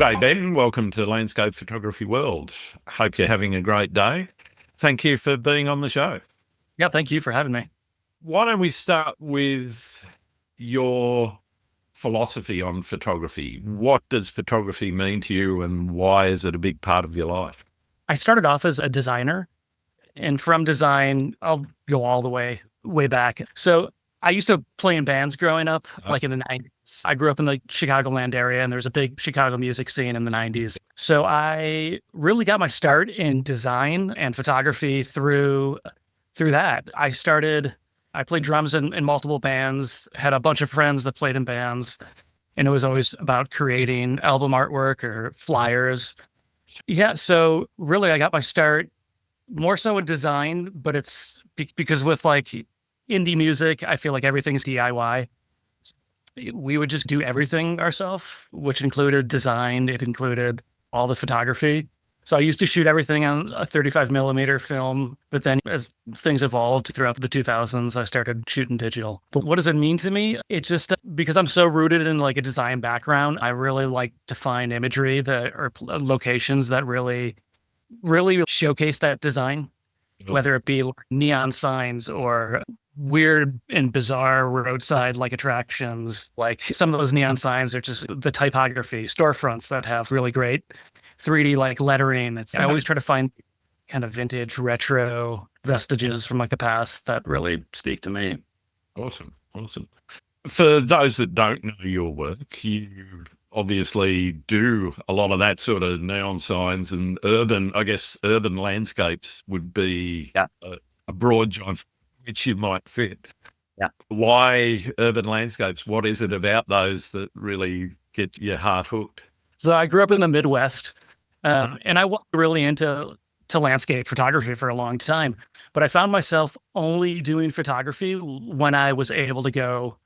G'day, Ben. Welcome to Landscape Photography World. Hope you're having a great day. Thank you for being on the show. Yeah, thank you for having me. Why don't we start with your philosophy on photography? What does photography mean to you, and why is it a big part of your life? I started off as a designer, and from design, I'll go all the way back. So I used to play in bands growing up, like in the 90s. I grew up in the Chicagoland area, and there's a big Chicago music scene in the 90s. So I really got my start in design and photography through that. I played drums in multiple bands, had a bunch of friends that played in bands, and it was always about creating album artwork or flyers. Yeah, so really I got my start more so in design, but it's because with like indie music, I feel like everything's DIY. We would just do everything ourselves, which included design, it included all the photography. So I used to shoot everything on a 35 millimeter film, but then as things evolved throughout the 2000s, I started shooting digital. But what does it mean to me? It just, because I'm so rooted in like a design background, I really like to find imagery that or locations that really showcase that design, whether it be neon signs or weird and bizarre roadside like attractions. Like some of those neon signs are just the typography, storefronts that have really great 3D like lettering. I always try to find kind of vintage retro vestiges from like the past that really speak to me. Awesome. For those that don't know your work, you obviously do a lot of that sort of neon signs and urban landscapes would be Yeah. a broad job which you might fit. Yeah. Why urban landscapes? What is it about those that really get your heart hooked? So I grew up in the Midwest, and I wasn't really into landscape photography for a long time, but I found myself only doing photography when I was able to go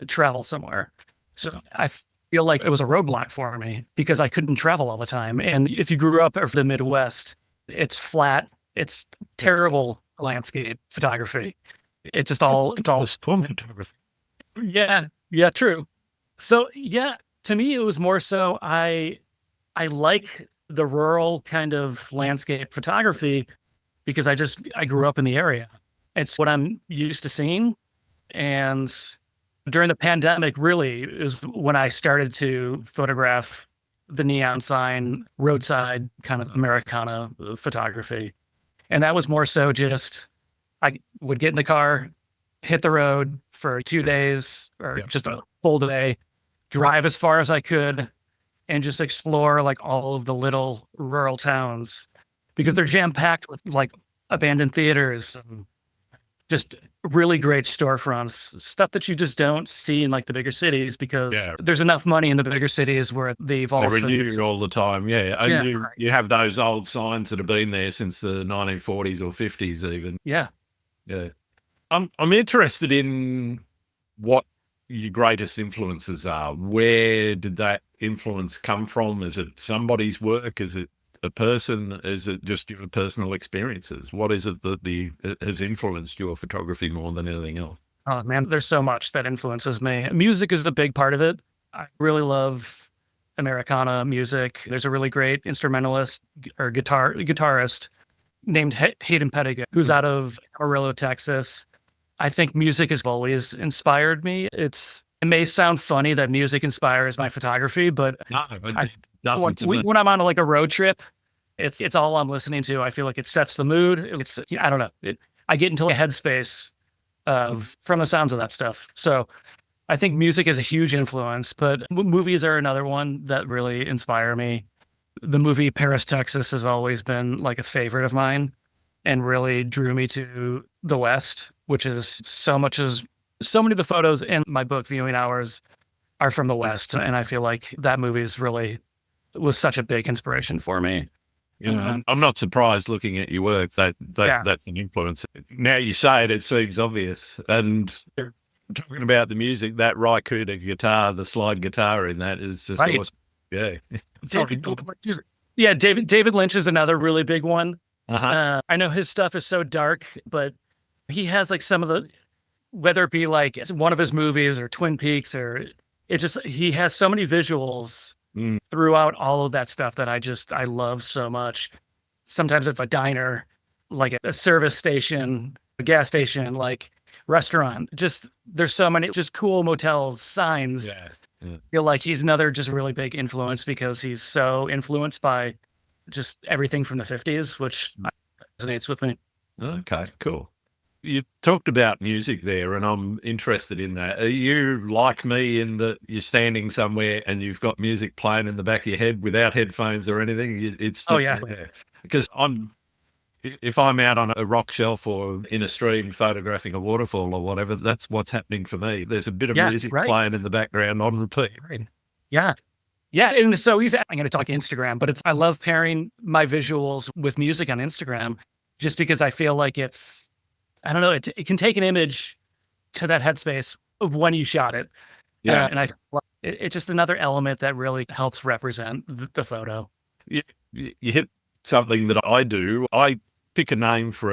travel somewhere. So I feel like it was a roadblock for me because I couldn't travel all the time. And if you grew up in the Midwest, it's flat, it's terrible landscape photography. It's all Storm photography. yeah, true. So yeah, to me it was more so I like the rural kind of landscape photography because I grew up in the area. It's what I'm used to seeing. And during the pandemic, really is when I started to photograph the neon sign, roadside kind of Americana photography. And that was more so just I would get in the car, hit the road for 2 days or just a full day, drive as far as I could, and just explore like all of the little rural towns because they're jam packed with like abandoned theaters and just really great storefronts, stuff that you just don't see in like the bigger cities because there's enough money in the bigger cities where they've all They renew all the time. Yeah. And yeah, you have those old signs that have been there since the 1940s or 50s even. yeah. Yeah. I'm interested in what your greatest influences are. Where did that influence come from? Is it somebody's work? Is it a person? Is it just your personal experiences? What is it that has influenced your photography more than anything else? Oh man, there's so much that influences me. Music is the big part of it. I really love Americana music. There's a really great instrumentalist or guitarist named Hayden Pettigan, who's out of Amarillo, Texas. I think music has always inspired me. It may sound funny that music inspires my photography, but No, it doesn't to me. when I'm on like a road trip, it's all I'm listening to. I feel like it sets the mood. I don't know. I get into a headspace from the sounds of that stuff. So I think music is a huge influence, but movies are another one that really inspire me. The movie Paris, Texas has always been like a favorite of mine and really drew me to the West, which is so many of the photos in my book, Viewing Hours, are from the West. And I feel like that movie was such a big inspiration for me. I'm not surprised looking at your work that's an influence. Now you say it, it seems obvious. And talking about the music, that Raikuda guitar, the slide guitar in that is just Right. awesome. Yeah. David Lynch is another really big one. Uh-huh. I know his stuff is so dark, but he has like some of the, whether it be like one of his movies or Twin Peaks or he has so many visuals Mm, throughout all of that stuff that I love so much. Sometimes it's a diner, like a service station, a gas station, like restaurant. Just there's so many just cool motels, signs. yeah. Yeah. Feel like he's another just really big influence because he's so influenced by just everything from the 50s, which resonates with me. Okay, cool. You talked about music there, and I'm interested in that. Are you like me in that you're standing somewhere and you've got music playing in the back of your head without headphones or anything? It's Oh just yeah. there. Because if I'm out on a rock shelf or in a stream photographing a waterfall or whatever, that's what's happening for me. There's a bit of Yeah, music right. playing in the background on repeat. Right. Yeah. Yeah. And so he's I'm gonna talk Instagram, but it's I love pairing my visuals with music on Instagram just because I feel like it's I don't know, it can take an image to that headspace of when you shot it. Yeah. And it's just another element that really helps represent the photo. You hit something that I do. I pick a name for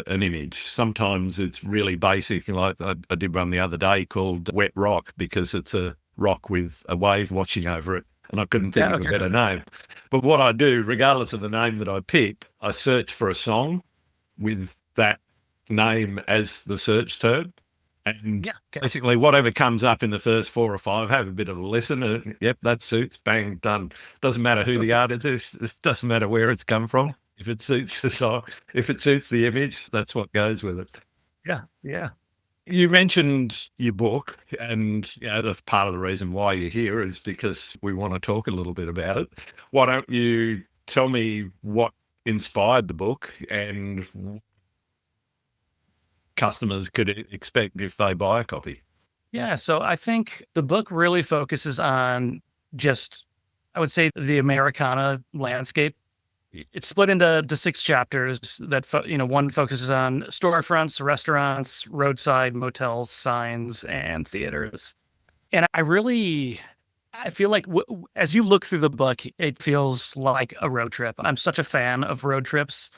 an image. Sometimes it's really basic, like I did one the other day called Wet Rock because it's a rock with a wave washing over it, and I couldn't think Yeah, of a okay. better name. But what I do, regardless of the name that I pick, I search for a song with that name as the search term. And Yeah, okay. basically, whatever comes up in the first four or five, have a bit of a listen. Yep, that suits. Bang, done. Doesn't matter who the artist is. It doesn't matter where it's come from. If it suits the song, if it suits the image, that's what goes with it. Yeah, yeah. You mentioned your book, and that's part of the reason why you're here is because we want to talk a little bit about it. Why don't you tell me what inspired the book and customers could expect if they buy a copy? Yeah, so I think the book really focuses on just, I would say, the Americana landscape. It's split into six chapters that, one focuses on storefronts, restaurants, roadside motels, signs, and theaters. And I feel like as you look through the book, it feels like a road trip. I'm such a fan of road trips.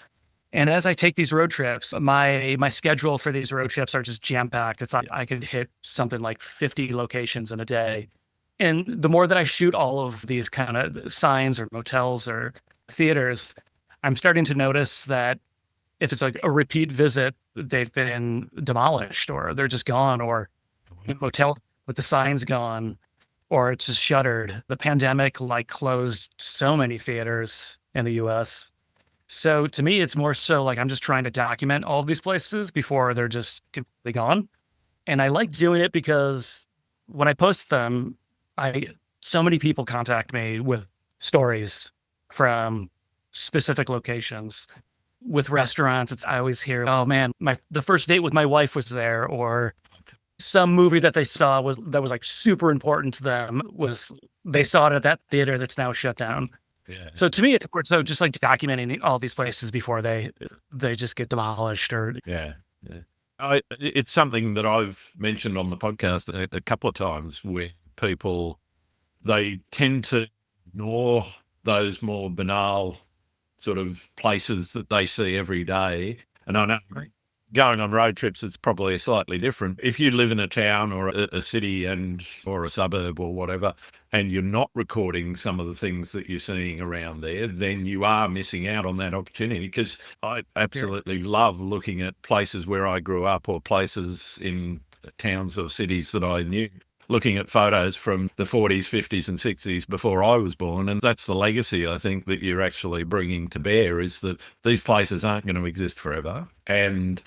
And as I take these road trips, my schedule for these road trips are just jam packed. It's like I could hit something like 50 locations in a day. And the more that I shoot all of these kind of signs or motels or theaters, I'm starting to notice that if it's like a repeat visit, they've been demolished or they're just gone, or the motel with the signs gone, or it's just shuttered. The pandemic like closed so many theaters in the US. So to me, it's more so like I'm just trying to document all of these places before they're just completely gone. And I like doing it because when I post them, I so many people contact me with stories from specific locations. With restaurants, it's I always hear, "Oh man, the first date with my wife was there," or some movie that they saw that was like super important to them was they saw it at that theater that's now shut down. Yeah. So to me, it's important. So just like documenting all these places before they just get demolished or Yeah. Yeah. It's something that I've mentioned on the podcast a couple of times where people, they tend to ignore those more banal sort of places that they see every day. And I know right. going on road trips, it's probably slightly different. If you live in a town or a city and or a suburb or whatever, and you're not recording some of the things that you're seeing around there, then you are missing out on that opportunity. Because I absolutely love looking at places where I grew up or places in towns or cities that I knew, looking at photos from the 40s, 50s, and 60s before I was born. And that's the legacy I think that you're actually bringing to bear, is that these places aren't going to exist forever. And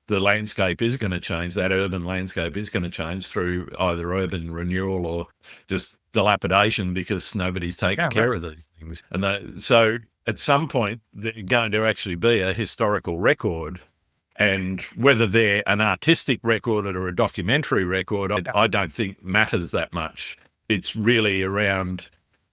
the landscape is going to change. That urban landscape is going to change through either urban renewal or just dilapidation because nobody's taking Yeah, right. care of these things. And so at some point, there's going to actually be a historical record. And whether they're an artistic record or a documentary record, I don't think matters that much. It's really around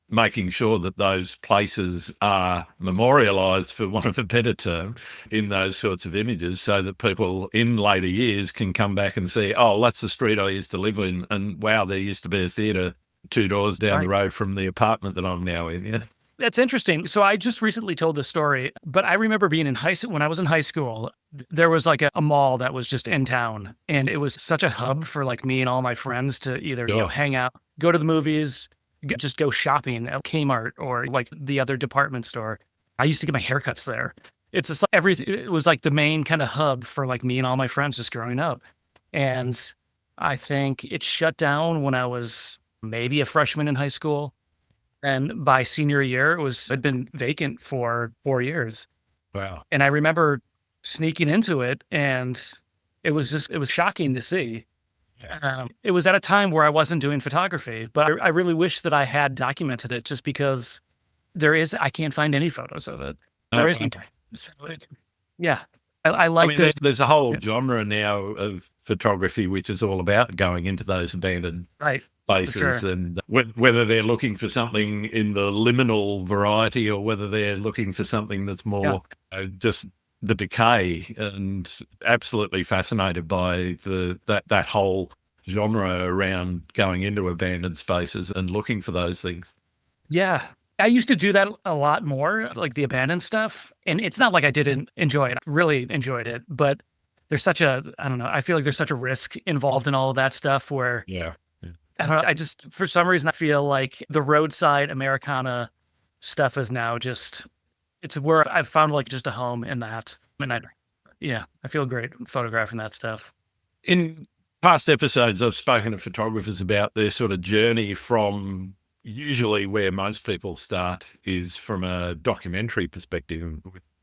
making sure that those places are memorialized, for want of a better term, in those sorts of images so that people in later years can come back and see, oh, that's the street I used to live in. And wow, there used to be a theatre 2 doors down the Right. road from the apartment that I'm now in. Yeah. That's interesting. So I just recently told this story, but I remember being in high school when I was in high school. There was like a mall that was just in town, and it was such a hub for like me and all my friends to either Sure. hang out, go to the movies, just go shopping at Kmart or like the other department store. I used to get my haircuts there. It's just it was like the main kind of hub for like me and all my friends just growing up. And I think it shut down when I was maybe a freshman in high school. And by senior year, had been vacant for 4 years. Wow. And I remember sneaking into it, and it was shocking to see. Yeah. It was at a time where I wasn't doing photography, but I really wish that I had documented it just because I can't find any photos of it. There isn't. So yeah, I I like mean, this. there's a whole Yeah, genre now of photography which is all about going into those abandoned right, for places, sure. and whether they're looking for something in the liminal variety or whether they're looking for something that's Yeah. more just the decay, and absolutely fascinated by that whole genre around going into abandoned spaces and looking for those things. Yeah. I used to do that a lot more, like the abandoned stuff. And it's not like I didn't enjoy it. I really enjoyed it. But I don't know, I feel like there's such a risk involved in all of that stuff where Yeah. Yeah. I don't know. For some reason, I feel like the roadside Americana stuff is now it's where I've found like just a home in that. And yeah, I feel great photographing that stuff. In past episodes, I've spoken to photographers about their sort of journey from usually where most people start is from a documentary perspective,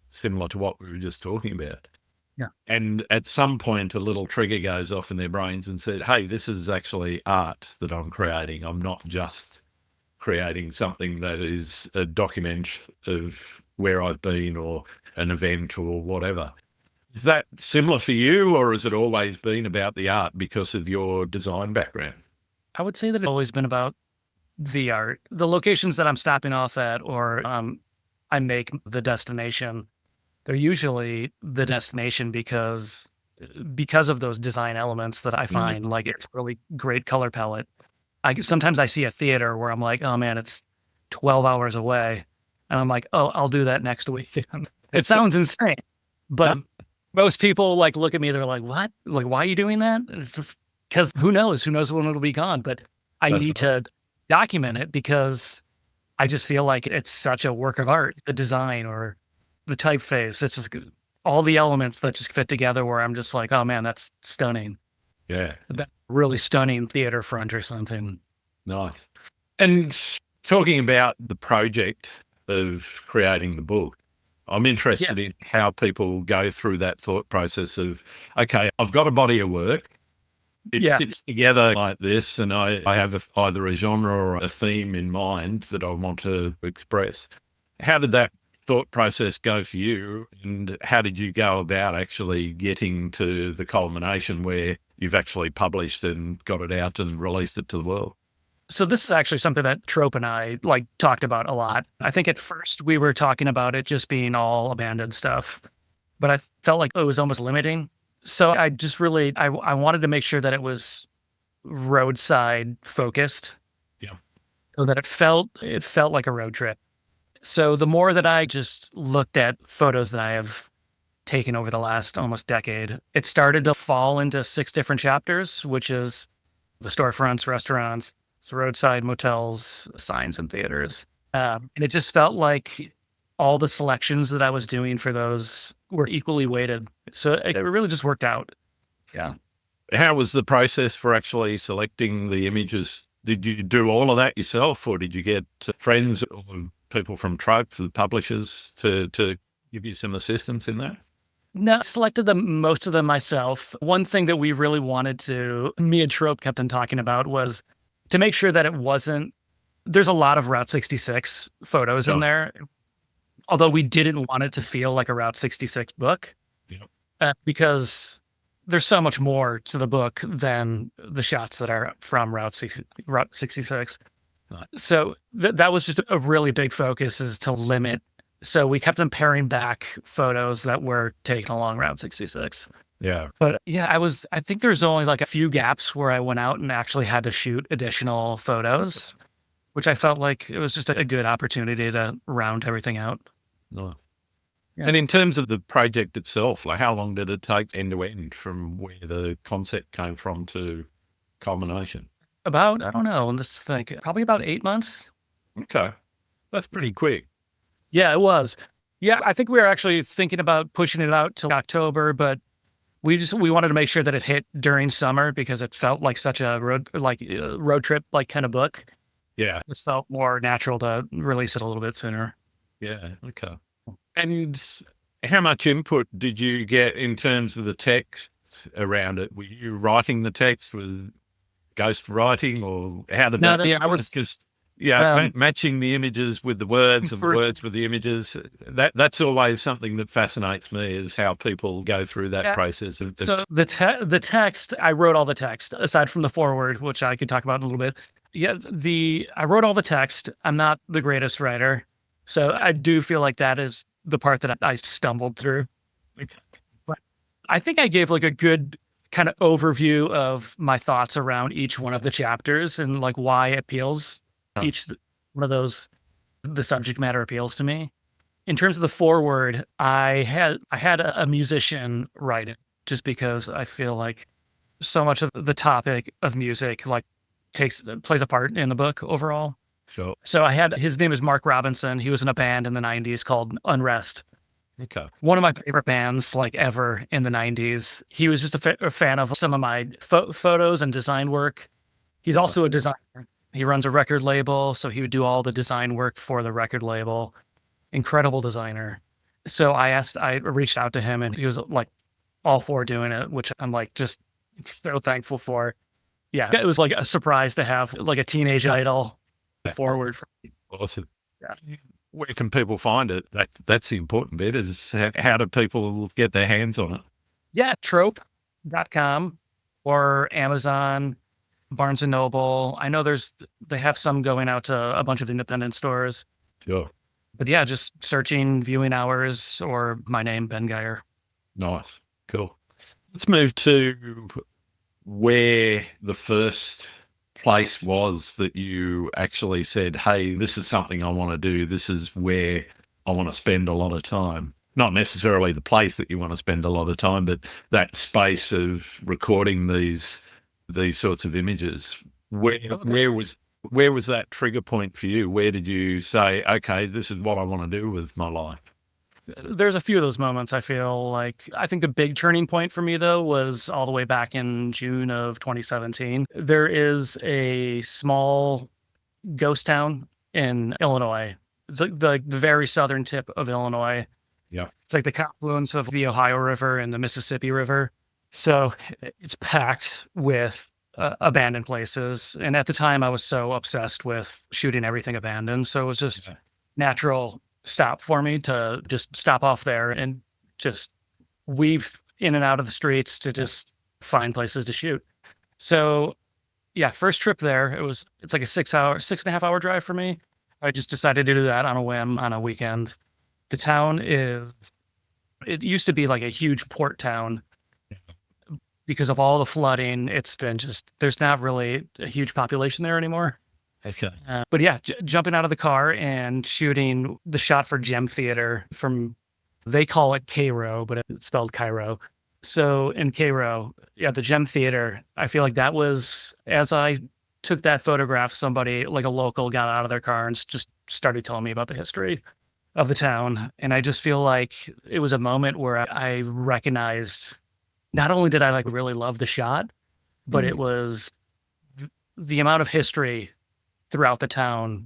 similar to what we were just talking about. Yeah. And at some point, a little trigger goes off in their brains and said, hey, this is actually art that I'm creating. I'm not just creating something that is a document of where I've been or an event or whatever. Is that similar for you, or has it always been about the art because of your design background? I would say that it's always been about the art, the locations that I'm stopping off at, or I make the destination. They're usually the destination because of those design elements that I Mhm. find like it's really great color palette. Sometimes I see a theater where I'm like, oh man, it's 12 hours away, and I'm like, oh, I'll do that next week. It sounds insane, but Um, most people like look at me, they're like, what? Like, why are you doing that? And it's just because who knows? Who knows when it'll be gone? But I that's need to document it because I just feel like it's such a work of art, the design or the typeface. It's just all the elements that just fit together where I'm just like, oh man, that's stunning. yeah, That really stunning theater front or something. nice. And talking about the project of creating the book, I'm Yeah. interested in how people go through that thought process of, okay, I've got a body of work. It Yeah. fits together like this, and I have either a genre or a theme in mind that I want to express. How did that thought process go for you, and how did you go about actually getting to the culmination where you've actually published and got it out and released it to the world? So this is actually something that Trope and I like talked about a lot. I think at first we were talking about it just being all abandoned stuff, but I felt like it was almost limiting. So I just really I wanted to make sure that it was roadside focused Yeah. so that it felt like a road trip. So the more that I just looked at photos that I have taken over the last almost decade, it started to fall into 6 different chapters, which is the storefronts, restaurants, roadside motels, signs, and theaters. And it just felt like all the selections that I was doing for those were equally weighted. So it really just worked out. Yeah. How was the process for actually selecting the images? Did you do all of that yourself, or did you get friends or people from Trope, the publishers, to give you some assistance in that? No, I selected most of them myself. One thing that we really wanted to, me and Trope kept on talking about was to make sure that it wasn't, there's a lot of Route 66 photos in Sure. there, although we didn't want it to feel like a Route 66 book. Yep. Because there's so much more to the book than the shots that are from Route 66. Right. So that was just a really big focus is to limit. So we kept on paring back photos that were taken along Route 66. Yeah. But yeah, I think there's only like a few gaps where I went out and actually had to shoot additional photos, which I felt like it was just a good opportunity to round everything out. Nice. Yeah. And in terms of the project itself, like how long did it take end to end from where the concept came from to culmination? About, I don't know, let's think, probably about 8 months. Okay. That's pretty quick. Yeah, it was. Yeah, I think we were actually thinking about pushing it out till October, but we wanted to make sure that it hit during summer because it felt like such a road trip like kind of book. Yeah. It felt more natural to release it a little bit sooner. Yeah. Okay. And how much input did you get in terms of the text around it? Were you writing the text with ghost writing, or how did No, that I work? was Because yeah, matching the images with the words and the for words with the images, that's always something that fascinates me, is how people go through that yeah. process of So the text, I wrote all the text aside from the foreword, which I could talk about in a little bit. Yeah, the I wrote all the text. I'm not the greatest writer, so I do feel like that is the part that I stumbled through. But I think I gave like a good kind of overview of my thoughts around each one of the chapters and like why it appeals. One of those, the subject matter appeals to me. In terms of the foreword, I had a musician write it just because I feel like so much of the topic of music like takes plays a part in the book overall. sure. So I had his name is Mark Robinson. He was in a band in the 90s called Unrest. Okay. One of my favorite bands like ever in the 90s. He was just a fan of some of my photos and design work. He's also a designer. He runs a record label, so he would do all the design work for the record label. Incredible designer. So I reached out to him and he was like all for doing it, which I'm like just so thankful for. Yeah, it was like a surprise to have like a teenage idol forward. Awesome. Yeah. Where can people find it? That's the important bit, is how do people get their hands on it? Yeah, trope.com or Amazon, Barnes and Noble. I know they have some going out to a bunch of independent stores. Sure. But yeah, just searching viewing hours or my name, Ben Geier. Nice. Cool. Let's move to where the first place was that you actually said, hey, this is something I want to do. This is where I want to spend a lot of time. Not necessarily the place that you want to spend a lot of time, but that space of recording these sorts of images. Where was that trigger point for you? Where did you say, okay, this is what I want to do with my life? There's a few of those moments. I feel like I think the big turning point for me though was all the way back in June of 2017. There is a small ghost town in Illinois. It's like the very southern tip of Illinois. Yeah. It's like the confluence of the Ohio River and the Mississippi River. So it's packed with abandoned places. And at the time, I was so obsessed with shooting everything abandoned. So it was just natural stop for me to just stop off there and just weave in and out of the streets to just find places to shoot. So yeah, first trip there, it's like a 6.5 hour drive for me. I just decided to do that on a whim on a weekend. The town it used to be like a huge port town. Because of all the flooding, it's been just, there's not really a huge population there anymore. Okay. But yeah, jumping out of the car and shooting the shot for Gem Theater they call it Cairo, but it's spelled Cairo. So in Cairo, yeah, the Gem Theater, I feel like that was, as I took that photograph, somebody like a local got out of their car and just started telling me about the history of the town. And I just feel like it was a moment where I recognized not only did I like really love the shot, but it was the amount of history throughout the town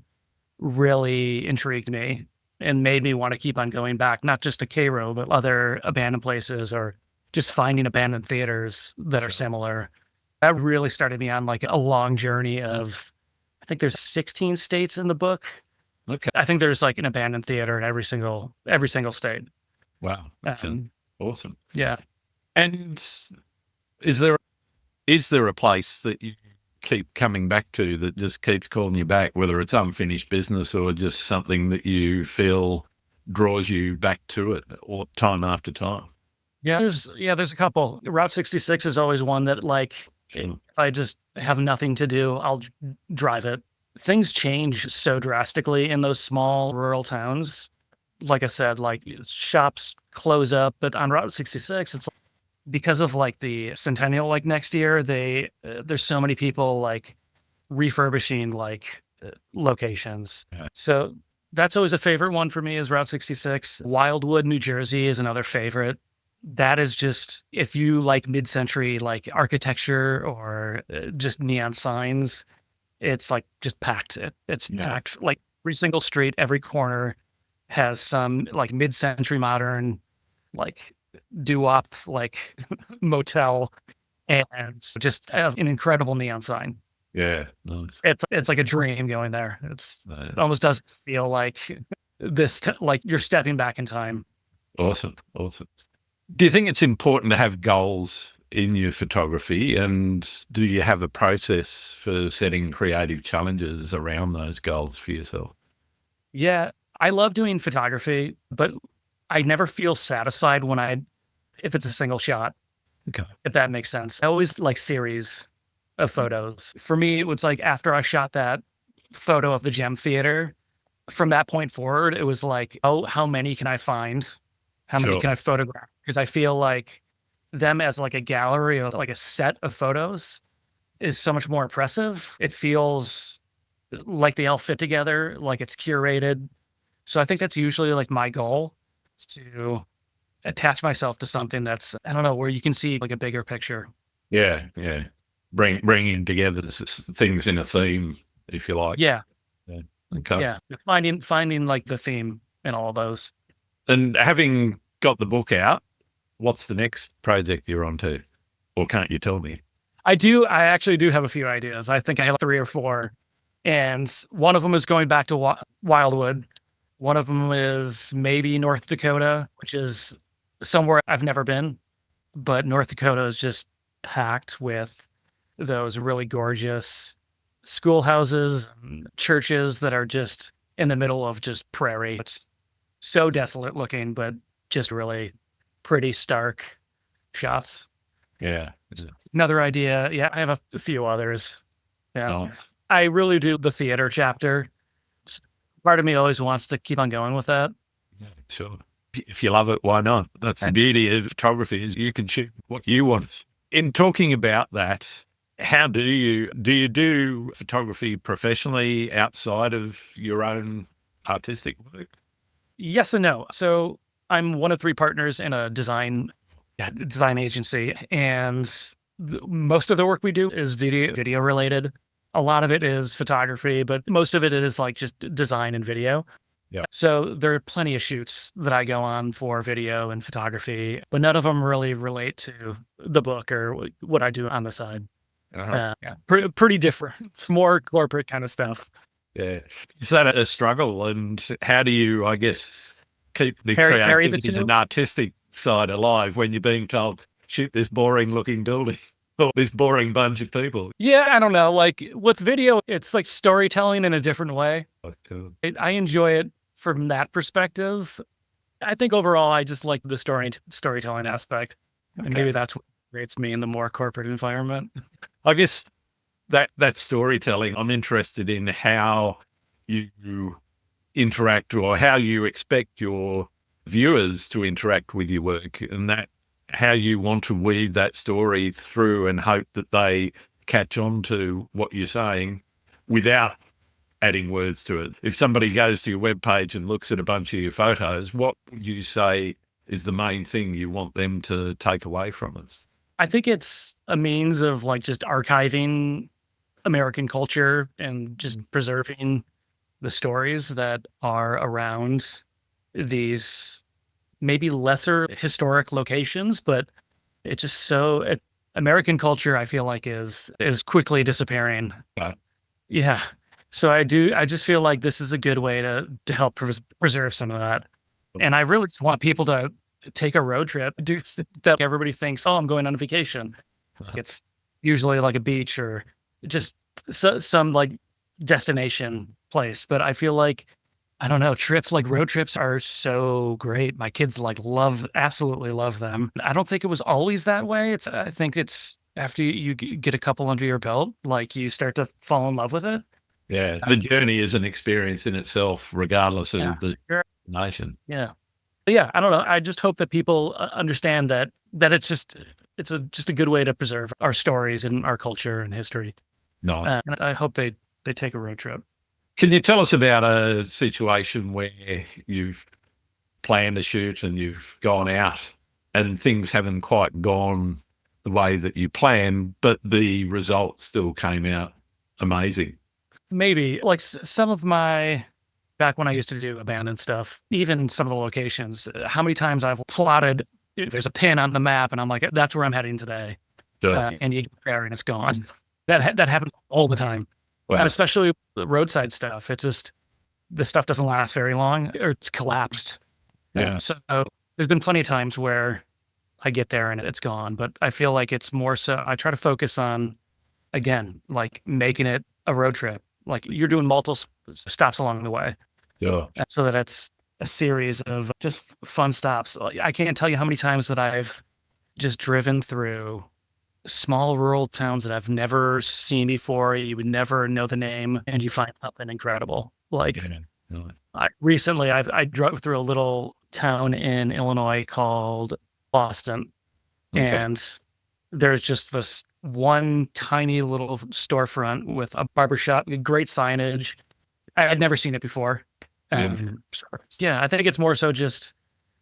really intrigued me and made me want to keep on going back, not just to Cairo, but other abandoned places or just finding abandoned theaters that are similar. That really started me on like a long journey of, I think there's 16 states in the book. Okay. I think there's like an abandoned theater in every single state. Wow. Okay. Awesome. Yeah. And is there a place that you keep coming back to that just keeps calling you back, whether it's unfinished business or just something that you feel draws you back to it all time after time? Yeah, there's a couple. Route 66 is always one that like if I just have nothing to do, I'll drive it. Things change so drastically in those small rural towns. Like I said, like shops close up, but on Route 66, it's because of like the centennial, like next year, there's so many people like refurbishing like locations. Yeah. So that's always a favorite one for me is Route 66. Wildwood, New Jersey is another favorite. That is just, if you like mid-century like architecture or just neon signs, it's like just packed. It's Yeah. packed. Like every single street, every corner has some like mid-century modern, like doo-wop, like motel, and just an incredible neon sign. Yeah. Nice. It's like a dream going there. It Uh, almost doesn't feel like like you're stepping back in time. Awesome. Awesome. Do you think it's important to have goals in your photography? And do you have a process for setting creative challenges around those goals for yourself? Yeah, I love doing photography, but I never feel satisfied if it's a single shot, Okay. if that makes sense. I always like series of photos. For me, it was like after I shot that photo of the Gem Theater, from that point forward, it was like, oh, how many can I find? How many Sure. can I photograph? Because I feel like them as like a gallery or like a set of photos is so much more impressive. It feels like they all fit together, like it's curated. So I think that's usually like my goal is to attach myself to something that's, I don't know, where you can see like a bigger picture. Yeah. Yeah. Bringing together things in a theme, if you like. Yeah. Yeah. Okay. Yeah. Finding like the theme in all of those. And having got the book out, what's the next project you're on to? Or can't you tell me? I actually do have a few ideas. I think I have 3 or 4. And one of them is going back to Wildwood. One of them is maybe North Dakota, which is somewhere I've never been. But North Dakota is just packed with those really gorgeous schoolhouses, and churches that are just in the middle of just prairie. It's so desolate looking, but just really pretty stark shots. Yeah. Another idea. Yeah, I have a few others. Yeah. Nice. I really do the theater chapter. Part of me always wants to keep on going with that. Yeah, sure. If you love it, why not? That's the beauty of photography is you can shoot what you want. In talking about that, how do you do photography professionally outside of your own artistic work? Yes and no. So I'm one of 3 partners in a design agency, and most of the work we do is video related. A lot of it is photography, but most of it is like just design and video. Yeah. So there are plenty of shoots that I go on for video and photography, but none of them really relate to the book or what I do on the side. Uh-huh. Yeah, pretty different. It's more corporate kind of stuff. Yeah. Is that a struggle? And how do you, I guess, keep the Carry the creativity two. and artistic side alive when you're being told, shoot this boring looking building or this boring bunch of people? Yeah, I don't know. Like with video, it's like storytelling in a different way. I enjoy it from that perspective. I think overall, I just like the storytelling aspect, and maybe that's what creates me in the more corporate environment. I guess that storytelling, I'm interested in how you interact or how you expect your viewers to interact with your work, and that how you want to weave that story through and hope that they catch on to what you're saying without adding words to it. If somebody goes to your webpage and looks at a bunch of your photos, what would you say is the main thing you want them to take away from it? I think it's a means of like just archiving American culture and just preserving the stories that are around these maybe lesser historic locations, but it's just American culture, I feel like is quickly disappearing. Right. Yeah. So I just feel like this is a good way to help preserve some of that. And I really just want people to take a road trip, do that everybody thinks, oh, I'm going on a vacation. It's usually like a beach or just some like destination place. But I feel like, I don't know, road trips are so great. My kids absolutely love them. I don't think it was always that way. I think it's after you get a couple under your belt, like you start to fall in love with it. Yeah. The journey is an experience in itself, regardless of the Sure. nation. Yeah. But yeah, I don't know. I just hope that people understand that it's just a good way to preserve our stories and our culture and history. Nice. And I hope they take a road trip. Can you tell us about a situation where you've planned a shoot and you've gone out and things haven't quite gone the way that you planned, but the result still came out amazing? Maybe like some of my back when I used to do abandoned stuff, even some of the locations, how many times I've plotted, there's a pin on the map and I'm like, that's where I'm heading today. Sure. And you get there and it's gone. That happens all the time. And Wow. especially the roadside stuff. It just, the stuff doesn't last very long or it's collapsed. Yeah. So there's been plenty of times where I get there and it's gone, but I feel like it's more so I try to focus on, again, like making it a road trip. Like you're doing multiple stops along the way Yeah. so that it's a series of just fun stops. Like, I can't tell you how many times that I've just driven through small rural towns that I've never seen before. You would never know the name and you find something incredible. Like recently I drove through a little town in Illinois called Boston. Okay. And there's just this one tiny little storefront with a barbershop, great signage. I'd never seen it before. Yeah. Yeah, I think it's more so just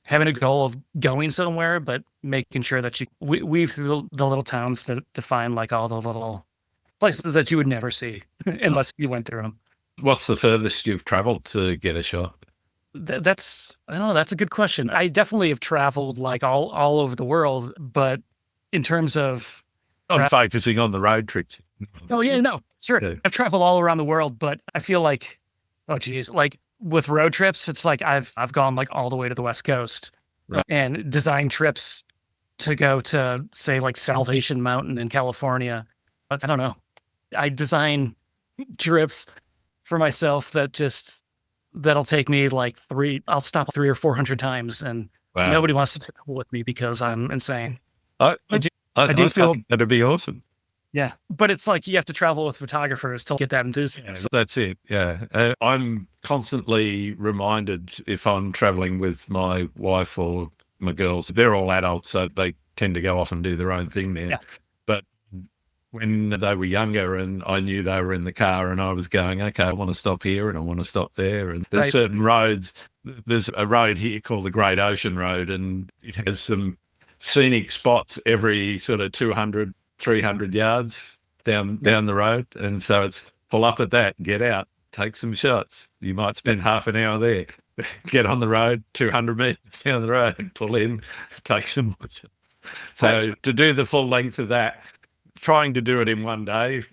having a goal of going somewhere, but making sure that you weave through the little towns that define like all the little places that you would never see unless you went through them. What's the furthest you've traveled to get a shot? That's I don't know. That's a good question. I definitely have traveled like all over the world, but in terms of I'm focusing on the road trips. oh yeah, no, sure. Yeah. I've traveled all around the world, but I feel like oh geez, like with road trips, it's like I've gone like all the way to the West Coast Right. and designed trips to go to say like Salvation Mountain in California. But I don't know. I design trips for myself that'll take me like I'll stop 300 or 400 times and Wow. nobody wants to travel with me because I'm insane. I do feel- think that'd be awesome. Yeah. But it's like you have to travel with photographers to get that enthusiasm. That's it. Yeah. I'm constantly reminded if I'm traveling with my wife or my girls, they're all adults, so they tend to go off and do their own thing now. Yeah. But when they were younger and I knew they were in the car and I was going, okay, I want to stop here and I want to stop there. And there's Right. certain roads. There's a road here called the Great Ocean Road, and it has some scenic spots every sort of 200, 300 yards down the road. And so it's pull up at that, get out, take some shots. You might spend half an hour there, get on the road, 200 meters down the road, pull in, take some more shots. So to do the full length of that, trying to do it in one day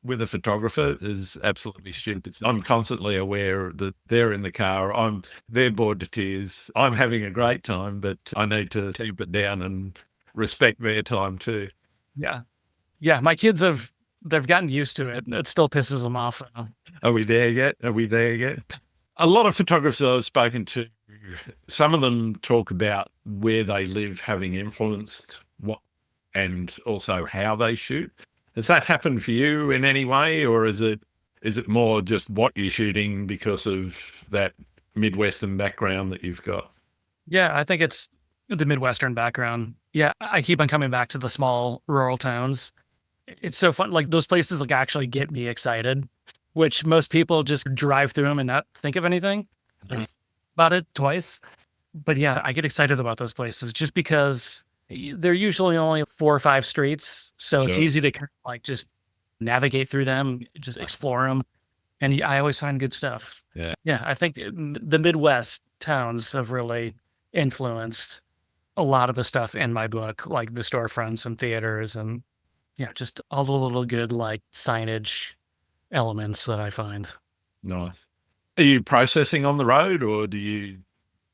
with a photographer is absolutely stupid. I'm constantly aware that they're in the car. They're bored to tears. I'm having a great time, but I need to keep it down and respect their time too. Yeah. Yeah. My kids they've gotten used to it. It still pisses them off. Are we there yet? Are we there yet? A lot of photographers I've spoken to, some of them talk about where they live having influenced what and also how they shoot. Has that happened for you in any way, or is it more just what you're shooting because of that Midwestern background that you've got? Yeah, I think it's the Midwestern background. Yeah, I keep on coming back to the small rural towns. It's so fun. Like those places like actually get me excited, which most people just drive through them and not think of anything about it twice. But yeah, I get excited about those places just because they're usually only 4 or 5 streets. So it's Sure. easy to kind of like just navigate through them, just explore them. And I always find good stuff. Yeah. Yeah, I think the Midwest towns have really influenced a lot of the stuff in my book, like the storefronts and theaters and yeah, just all the little good like signage elements that I find. Nice. Are you processing on the road, or do you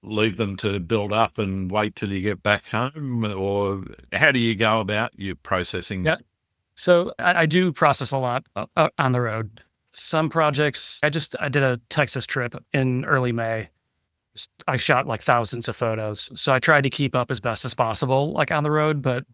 leave them to build up and wait till you get back home, or how do you go about your processing? Yeah. So I do process a lot on the road. Some projects, I did a Texas trip in early May. I shot like thousands of photos. So I tried to keep up as best as possible, like on the road, but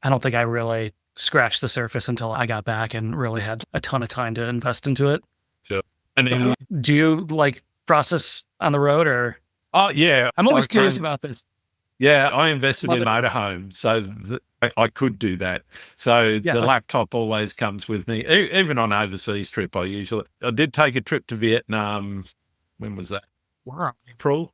I don't think I really scratched the surface until I got back and really had a ton of time to invest into it. Sure. And then, Do you like process on the road or? oh yeah, I'm always I curious can- about this. Yeah, I invested Love in it. motorhome, so I could do that. So Yeah. the laptop always comes with me, even on overseas trip. I did take a trip to Vietnam. When was that? Wow. April,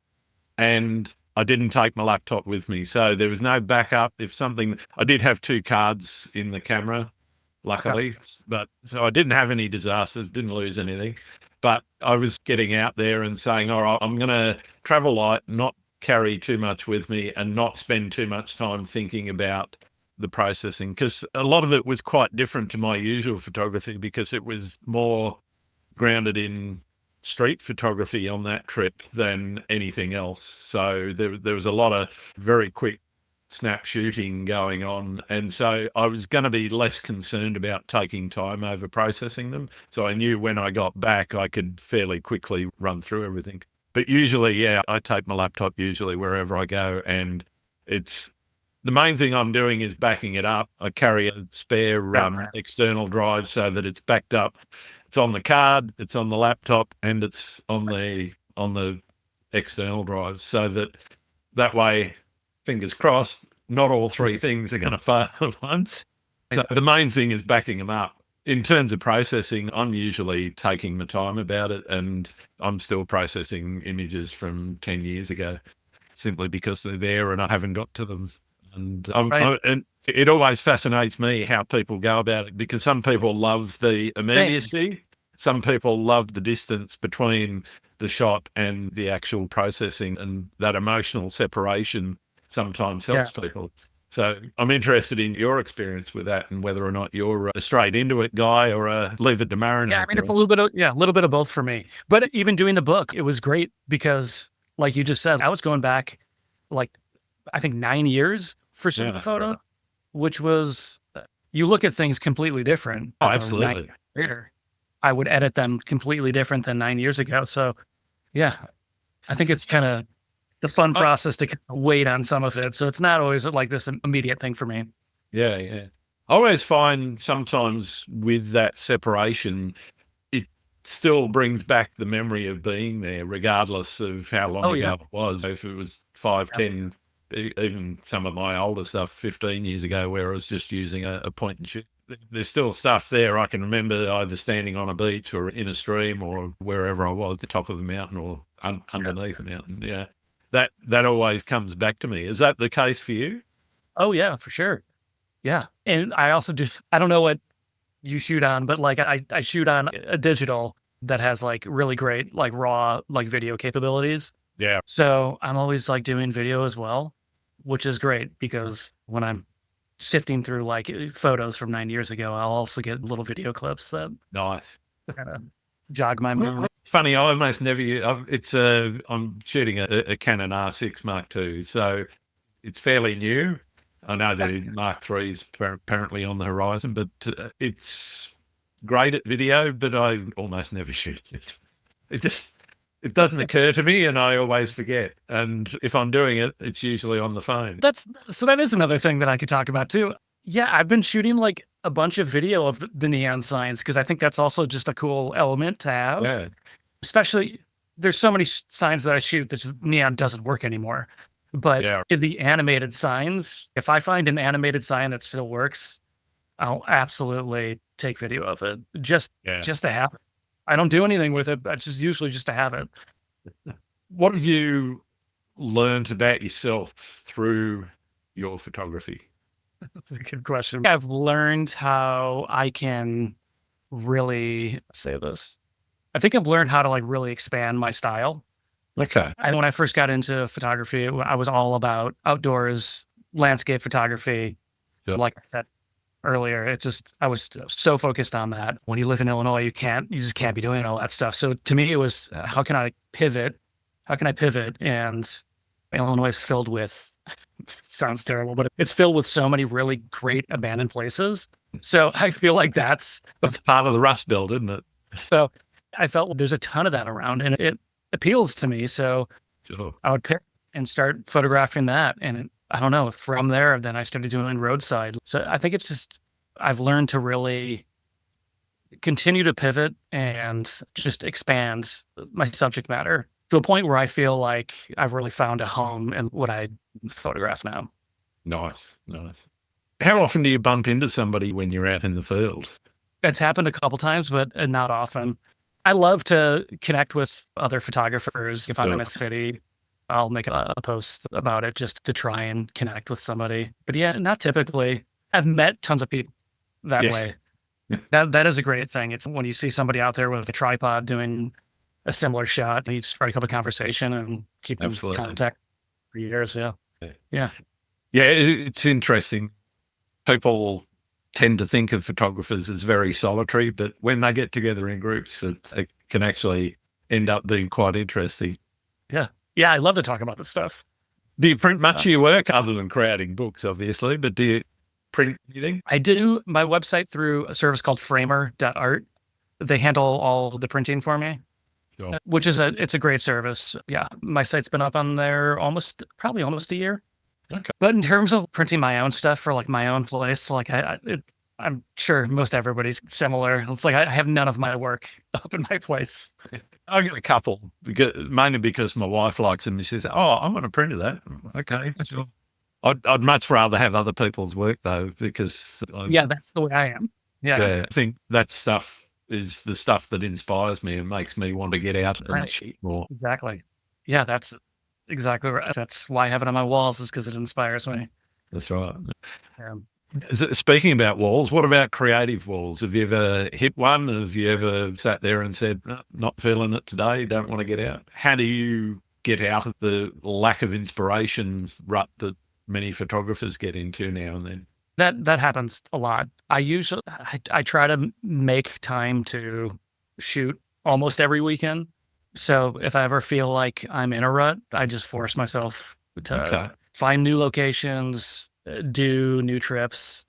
and I didn't take my laptop with me, so there was no backup. If something, I did have two cards in the camera, Okay. luckily, but so I didn't have any disasters, didn't lose anything. But I was getting out there and saying, all right, I'm going to travel light, not carry too much with me, and not spend too much time thinking about the processing, because a lot of it was quite different to my usual photography, because it was more grounded in street photography on that trip than anything else. So there was a lot of very quick snap shooting going on. And so I was going to be less concerned about taking time over processing them. So I knew when I got back, I could fairly quickly run through everything. But usually, yeah, I take my laptop usually wherever I go. And it's the main thing I'm doing is backing it up. I carry a spare Yeah. Right. external drive so that it's backed up. It's on the card, it's on the laptop, and it's on the external drive, so that way, fingers crossed, not all three things are going to fail at once. So the main thing is backing them up. In terms of processing, I'm usually taking my time about it, and I'm still processing images from 10 years ago simply because they're there and I haven't got to them. And Right. and it always fascinates me how people go about it, because some people love the Same. immediacy, some people love the distance between the shot and the actual processing, and that emotional separation sometimes Yeah. helps people. So I'm interested in your experience with that, and whether or not you're a straight into it guy or a leave it to Yeah. I marinate. mean, it's a little bit of, yeah, a little bit of both for me. But even doing the book, it was great because, like you just said, I was going back like, I think 9 years for some Yeah. photos, which was, you look at things completely different. Oh, 9 years absolutely. later, I would edit them completely different than 9 years ago. So, yeah, I think it's kind of the fun I, process to kind of wait on some of it. So it's not always like this immediate thing for me. yeah, yeah. I always find sometimes with that separation, it still brings back the memory of being there, regardless of how long Oh, yeah. ago it was. If it was five, Yeah. 10, even some of my older stuff 15 years ago, where I was just using a point and shoot, there's still stuff there. I can remember either standing on a beach or in a stream or wherever I was, at the top of a mountain or Yeah. underneath a mountain. Yeah. That always comes back to me. Is that the case for you? Oh, yeah, for sure. Yeah. And I also do, I don't know what you shoot on, but like I shoot on a digital that has like really great, like raw, like video capabilities. Yeah. So I'm always like doing video as well, which is great because when I'm sifting through like photos from 9 years ago, I'll also get little video clips that Nice. kind of jog my memory. It's funny. I almost never. I'm shooting a Canon R6 Mark II, so it's fairly new. I know the Mark III is apparently on the horizon, but it's great at video. But I almost never shoot it. It just it doesn't occur to me, and I always forget. And if I'm doing it, it's usually on the phone. That's so that is another thing that I could talk about too. Yeah, I've been shooting like a bunch of video of the neon signs because I think that's also just a cool element to have. Yeah, Especially, there's so many signs that I shoot that just neon doesn't work anymore. But yeah, in the animated signs, if I find an animated sign that still works, I'll absolutely take video of it. yeah. Just to have it. I don't do anything with it, but just usually just to have it. What have you learned about yourself through your photography? That's a good question. I've learned how I can really say this. I think I've learned how to like really expand my style. Okay. And when I first got into photography, I was all about outdoors, landscape photography. Yep. Like I said earlier, it just, I was so focused on that. When you live in Illinois, you just can't be doing all that stuff. So to me, it was, how can I pivot? How can I pivot? And Illinois is filled with, sounds terrible, but it's filled with so many really great abandoned places. So I feel like That's part of the Rust Belt, isn't it? so I felt there's a ton of that around and it appeals to me. So Sure. I would pick and start photographing that. And I don't know, from there, then I started doing roadside. So I think it's just, I've learned to really continue to pivot and just expand my subject matter to a point where I feel like I've really found a home in what I photograph now. Nice, nice. How often do you bump into somebody when you're out in the field? It's happened a couple times, but not often. I love to connect with other photographers. If I'm in Sure. a city, I'll make a post about it just to try and connect with somebody. But yeah, not typically. I've met tons of people that Yeah, way. That is a great thing. It's when you see somebody out there with a tripod doing a similar shot, you strike up a conversation and keep in absolutely. contact for years. Yeah. Yeah, Yeah. yeah, it's interesting. People tend to think of photographers as very solitary, but when they get together in groups, it can actually end up being quite interesting. Yeah. Yeah. I love to talk about this stuff. Do you print much Uh, of your work other than crowding books, obviously? But do you print anything? I do my website through a service called framer.art. They handle all the printing for me, Sure. which is it's a great service. Yeah. My site's been up on there probably almost a year. Okay. But in terms of printing my own stuff for like my own place, like I'm sure most everybody's similar. It's like I have none of my work up in my place. I get a couple, mainly because my wife likes them. She says, "Oh, I want a print of that." Okay, sure. I'd much rather have other people's work though, because Yeah, that's the way I am. Yeah, I think that stuff is the stuff that inspires me and makes me want to get out and right. shoot more. Exactly. Yeah, that's exactly right. That's why I have it on my walls is because it inspires me. That's right. Um, Speaking about walls, what about creative walls? Have you ever hit one? Have you ever sat there and said, "No, not feeling it today, don't want to get out"? How do you get out of the lack of inspiration rut that many photographers get into now and then? that happens a lot. I try to make time to shoot almost every weekend. So if I ever feel like I'm in a rut, I just force myself to Okay. find new locations, do new trips.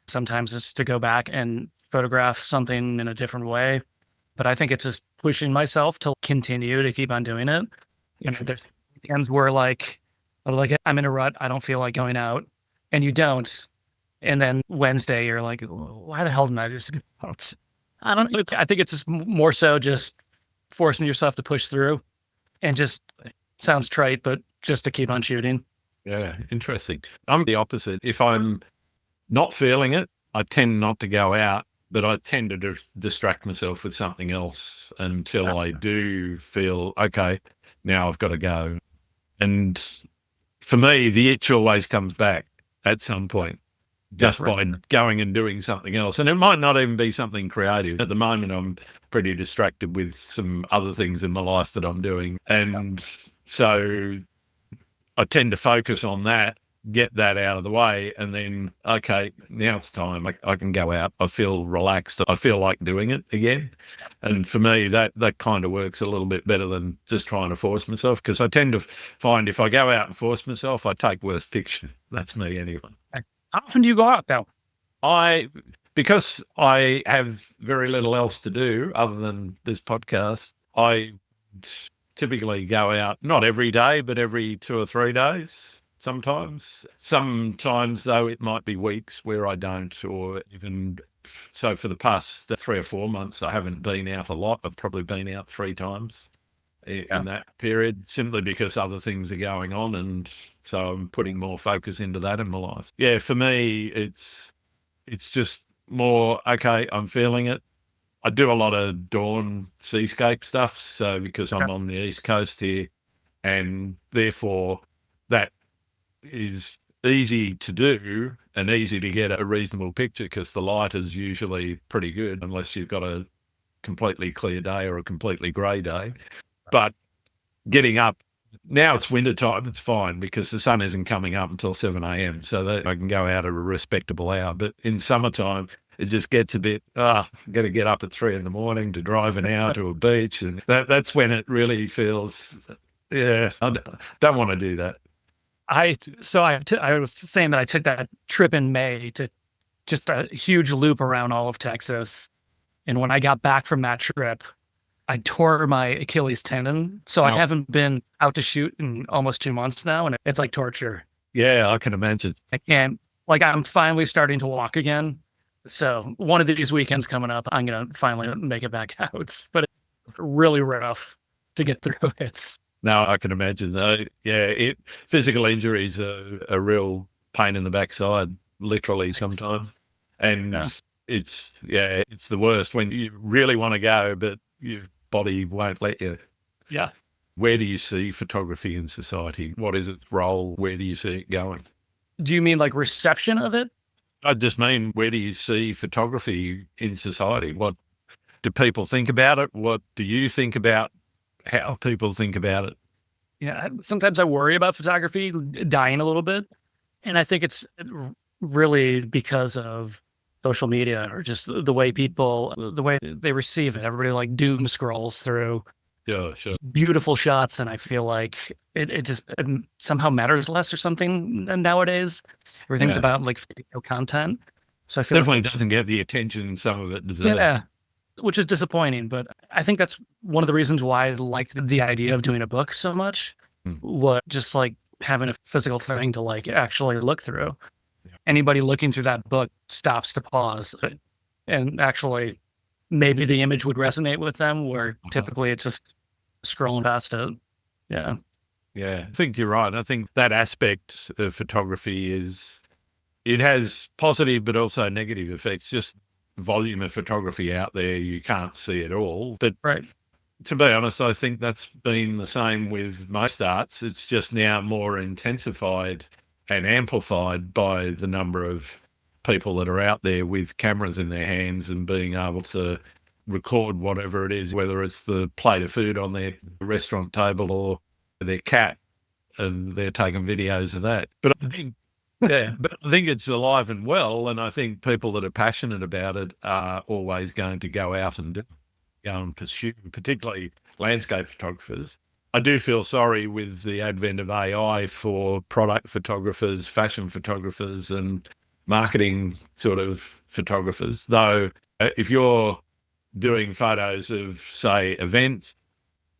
Sometimes it's to go back and photograph something in a different way. But I think it's just pushing myself to continue to keep on doing it. There's weekends where like I'm in a rut, I don't feel like going out, and you don't. And then Wednesday, you're like, why the hell didn't I just go out? I don't know. I think it's just more so just forcing yourself to push through and just sounds trite, but just to keep on shooting. Yeah, interesting. I'm the opposite. If I'm not feeling it, I tend not to go out, but I tend to distract myself with something else until I do feel, okay, now I've got to go. And for me, the itch always comes back at some point just by going and doing something else. And it might not even be something creative. At the moment, I'm pretty distracted with some other things in my life that I'm doing. And so I tend to focus on that, get that out of the way, and then, okay, now it's time. I can go out. I feel relaxed. I feel like doing it again. And for me, that kind of works a little bit better than just trying to force myself, because I tend to find if I go out and force myself, I take worse pictures. That's me anyway. How often do you go out though? Because I have very little else to do other than this podcast, I typically go out, not every day, but every 2 or 3 days sometimes. Sometimes, though, it might be weeks where I don't, or even so for the past 3 or 4 months, I haven't been out a lot. I've probably been out 3 times in that period, simply because other things are going on. And so I'm putting more focus into that in my life. Yeah, for me, it's just more, okay, I'm feeling it. I do a lot of dawn seascape stuff. So because I'm on the East Coast here, and therefore that is easy to do and easy to get a reasonable picture because the light is usually pretty good unless you've got a completely clear day or a completely grey day. But getting up, now it's winter time, it's fine because the sun isn't coming up until 7 a.m. So that I can go out at a respectable hour. But in summertime, it just gets a bit, got to get up at 3 in the morning to drive an hour to a beach. And that's when it really feels, I don't want to do that. I was saying that I took that trip in May to just a huge loop around all of Texas. And when I got back from that trip, I tore my Achilles tendon. So I haven't been out to shoot in almost 2 months now. And it's like torture. Yeah, I can imagine. I can't, I'm finally starting to walk again. So one of these weekends coming up, I'm going to finally make it back out. But it's really rough to get through it. No, I can imagine though. Yeah, physical injuries are a real pain in the backside, literally sometimes. Yeah. And it's the worst when you really want to go, but your body won't let you. Yeah. Where do you see photography in society? What is its role? Where do you see it going? Do you mean like reception of it? I just mean, where do you see photography in society? What do people think about it? What do you think about how people think about it? Yeah. Sometimes I worry about photography dying a little bit. And I think it's really because of social media or just the way people, the way they receive it. Everybody like doom scrolls through Yeah, sure. beautiful shots. And I feel like it just somehow matters less or something nowadays. Everything's Yeah. about like video content. So I feel like Definitely it's, doesn't get the attention some of it deserves. yeah, which is disappointing. But I think that's one of the reasons why I liked the idea of doing a book so much. Mm. What just like having a physical thing to like actually look through. Yeah. Anybody looking through that book stops to pause and actually maybe the image would resonate with them where typically it's just scrolling past it. Yeah. Yeah, I think you're right. I think that aspect of photography it has positive but also negative effects. Just volume of photography out there, you can't see it all. But Right. to be honest, I think that's been the same with most arts. It's just now more intensified and amplified by the number of people that are out there with cameras in their hands and being able to record whatever it is, whether it's the plate of food on their restaurant table or their cat, and they're taking videos of that. But I think, yeah, but I think it's alive and well. And I think people that are passionate about it are always going to go out and go and pursue, particularly landscape photographers. I do feel sorry with the advent of AI for product photographers, fashion photographers, and marketing sort of photographers. Though, if you're doing photos of, say, events,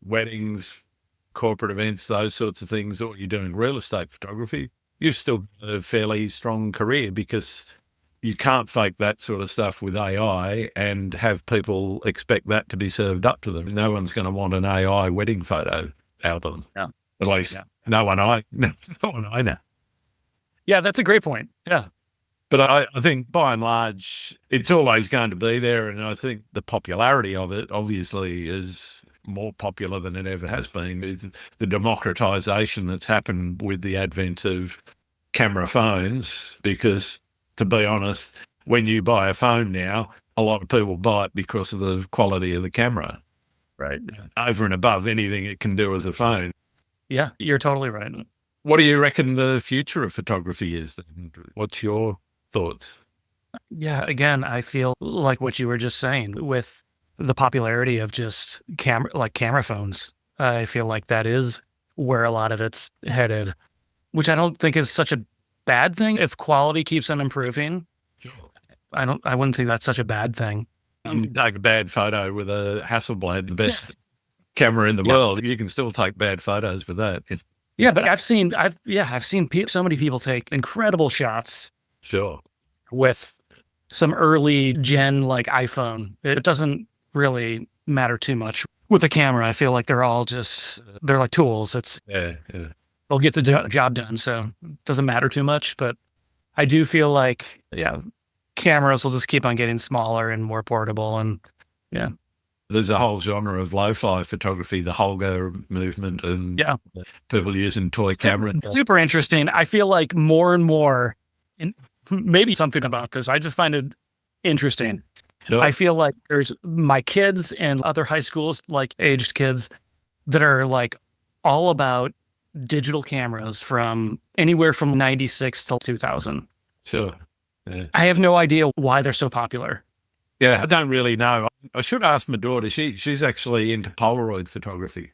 weddings, corporate events, those sorts of things, or you're doing real estate photography, you've still got a fairly strong career because you can't fake that sort of stuff with AI and have people expect that to be served up to them. No one's going to want an AI wedding photo album. Yeah. At least Yeah. no one I know. Yeah. That's a great point. Yeah. But I think by and large, it's always going to be there. And I think the popularity of it obviously is more popular than it ever has been. It's the democratization that's happened with the advent of camera phones, because to be honest, when you buy a phone now, a lot of people buy it because of the quality of the camera, Right. over and above anything it can do as a phone. Yeah. You're totally right. What do you reckon the future of photography is then? What's your thoughts? Yeah. Again, I feel like what you were just saying with the popularity of just camera phones. I feel like that is where a lot of it's headed, which I don't think is such a bad thing. If quality keeps on improving, I wouldn't think that's such a bad thing. You can take a bad photo with a Hasselblad, the best camera in the world. You can still take bad photos with that. Yeah, but I've seen so many people take incredible shots Sure. with some early gen like iPhone. It doesn't really matter too much with the camera. I feel like they're like tools. Yeah. They'll get the job done, so it doesn't matter too much. But I do feel like, yeah, cameras will just keep on getting smaller and more portable, and yeah. There's a whole genre of lo-fi photography, the Holga movement, and Yeah. people using toy cameras. Super interesting. I feel like more and more, and maybe something about this, I just find it interesting. Sure. I feel like there's my kids and other high schools, like aged kids, that are like all about digital cameras from anywhere from 96 till 2000. Sure. Yeah. I have no idea why they're so popular. Yeah, I don't really know. I should ask my daughter. She's actually into Polaroid photography.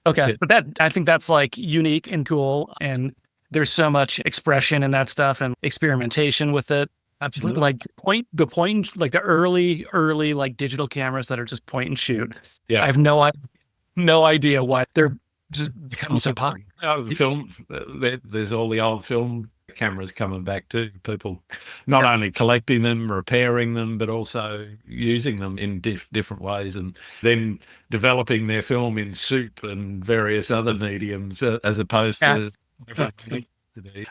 Okay. But I think that's like unique and cool. And there's so much expression in that stuff and experimentation with it. Absolutely. Like like the early like digital cameras that are just point and shoot. Yeah. I have no idea why they're just becoming so popular. Film. There's all the old film cameras coming back too. People not only collecting them, repairing them, but also using them in different ways, and then developing their film in soup and various other mediums as opposed to.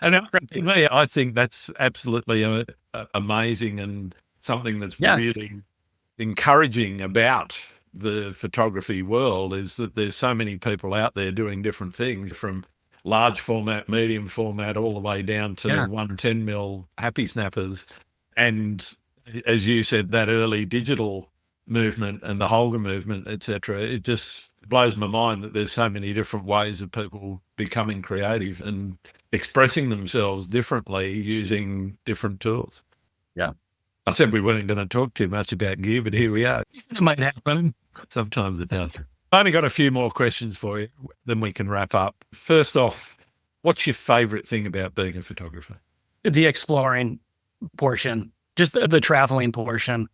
And to me, I think that's absolutely amazing and something that's really encouraging about the photography world is that there's so many people out there doing different things, from large format, medium format, all the way down to 110 mil happy snappers. And as you said, that early digital movement and the Holga movement, etc., it just blows my mind that there's so many different ways of people becoming creative and expressing themselves differently using different tools. Yeah. I said we weren't going to talk too much about gear, but here we are. It might happen. Sometimes it does. I've only got a few more questions for you, then we can wrap up. First off, what's your favourite thing about being a photographer? The exploring portion, just the traveling portion.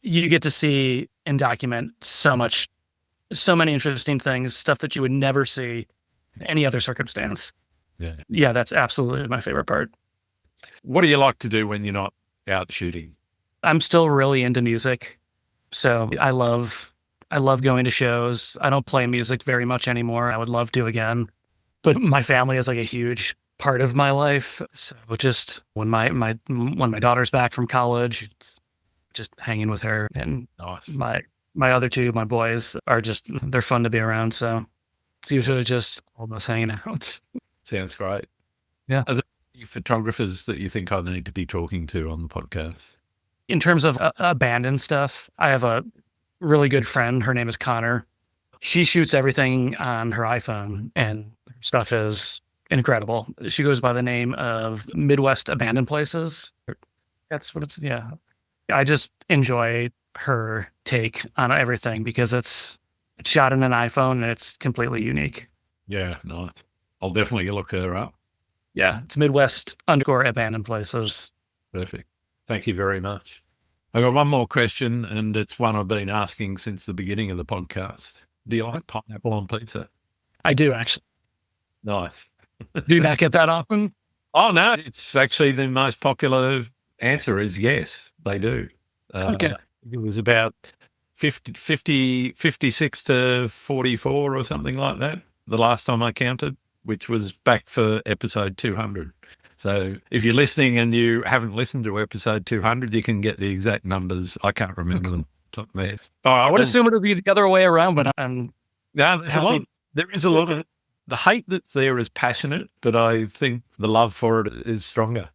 You get to see and document so many interesting things, stuff that you would never see in any other circumstance. Yeah, that's absolutely my favorite part. What do you like to do when you're not out shooting? I'm still really into music. So I love going to shows. I don't play music very much anymore. I would love to again. But my family is like a huge part of my life. So just when my daughter's back from college, just hanging with her. And nice. My other two, my boys, are just, they're fun to be around. So it's usually just all of us hanging out. Sounds great. Yeah. Are there any photographers that you think I need to be talking to on the podcast? In terms of abandoned stuff, I have a really good friend. Her name is Connor. She shoots everything on her iPhone, and her stuff is incredible. She goes by the name of Midwest Abandoned Places. That's what it's, yeah. I just enjoy her take on everything because it's shot in an iPhone and it's completely unique. Yeah, nice. I'll definitely look her up. Yeah, it's Midwest_Abandoned Places. Perfect. Thank you very much. I've got one more question, and it's one I've been asking since the beginning of the podcast. Do you like pineapple on pizza? I do, actually. Nice. Do you not get that often? Oh, no. It's actually the most popular answer is yes, they do. Okay. It was about 56 to 44 or something like that the last time I counted, which was back for episode 200. So if you're listening and you haven't listened to episode 200, you can get the exact numbers. I can't remember them top of my head. I would assume it would be the other way around, but there is a lot of the hate that's there is passionate, but I think the love for it is stronger.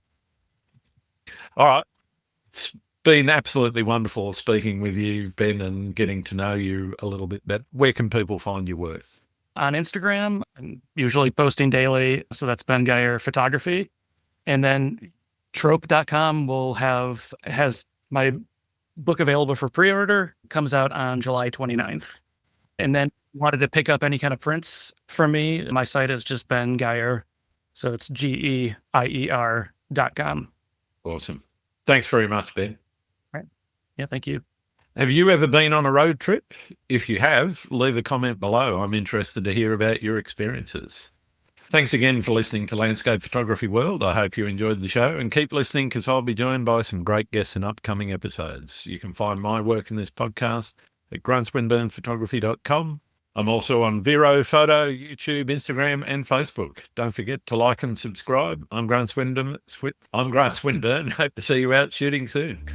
All right. It's been absolutely wonderful speaking with you, Ben, and getting to know you a little bit better. Where can people find your work? On Instagram, I'm usually posting daily. So that's Ben Geier Photography. And then trope.com has my book available for pre-order. Comes out on July 29th. And then wanted to pick up any kind of prints from me. My site is just Ben Geier. So it's GEIER.com. Awesome. Thanks very much, Ben. Right. Yeah, thank you. Have you ever been on a road trip? If you have, leave a comment below. I'm interested to hear about your experiences. Thanks again for listening to Landscape Photography World. I hope you enjoyed the show, and keep listening because I'll be joined by some great guests in upcoming episodes. You can find my work in this podcast at gruntswinburnphotography.com. I'm also on Vero, Photo, YouTube, Instagram, and Facebook. Don't forget to like and subscribe. I'm Grant Swinburne. Hope to see you out shooting soon.